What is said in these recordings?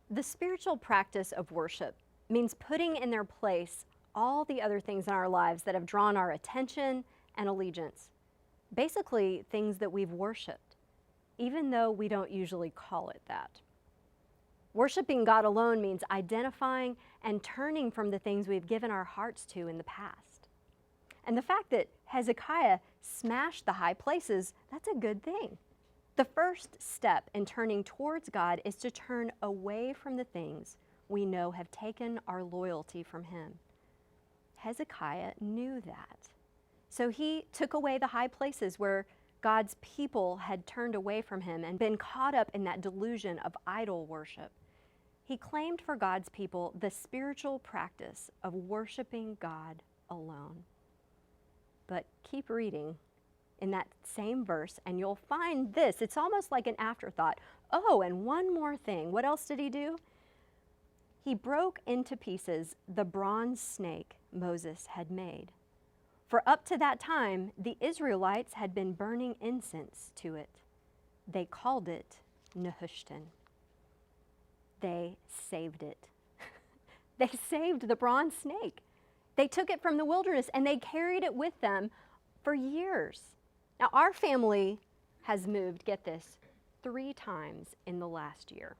The spiritual practice of worship means putting in their place all the other things in our lives that have drawn our attention and allegiance. Basically, things that we've worshiped, even though we don't usually call it that. Worshiping God alone means identifying and turning from the things we've given our hearts to in the past. And the fact that Hezekiah smashed the high places, that's a good thing. The first step in turning towards God is to turn away from the things we know have taken our loyalty from Him. Hezekiah knew that. So he took away the high places where God's people had turned away from Him and been caught up in that delusion of idol worship. He claimed for God's people the spiritual practice of worshiping God alone. But keep reading in that same verse and you'll find this. It's almost like an afterthought. Oh, and one more thing. What else did he do? He broke into pieces the bronze snake Moses had made. For up to that time, the Israelites had been burning incense to it. They called it Nehushtan. They saved it. They saved the bronze snake. They took it from the wilderness and they carried it with them for years. Now, our family has moved, get this, 3 times in the last year.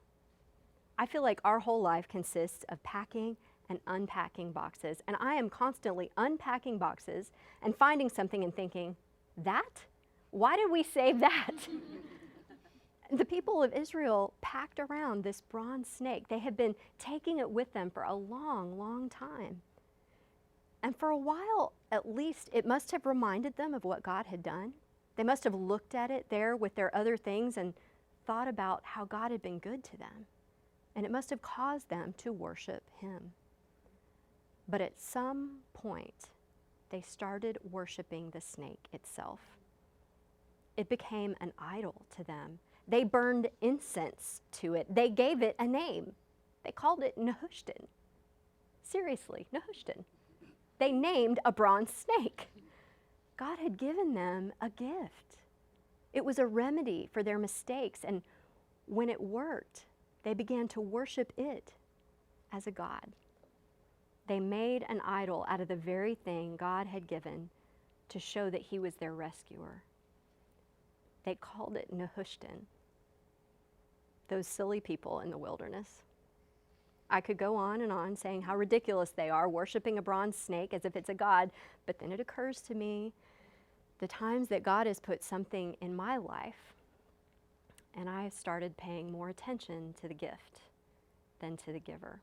I feel like our whole life consists of packing and unpacking boxes, and I am constantly unpacking boxes and finding something and thinking, that? Why did we save that? The people of Israel packed around this bronze snake. They had been taking it with them for a long, long time. And for a while, at least, it must have reminded them of what God had done. They must have looked at it there with their other things and thought about how God had been good to them. And it must have caused them to worship Him. But at some point, they started worshiping the snake itself. It became an idol to them. They burned incense to it. They gave it a name. They called it Nehushtan. Seriously, Nehushtan. They named a bronze snake. God had given them a gift. It was a remedy for their mistakes, and when it worked, they began to worship it as a god. They made an idol out of the very thing God had given to show that He was their rescuer. They called it Nehushtan. Those silly people in the wilderness. I could go on and on saying how ridiculous they are, worshiping a bronze snake as if it's a god, but then it occurs to me the times that God has put something in my life, and I started paying more attention to the gift than to the giver.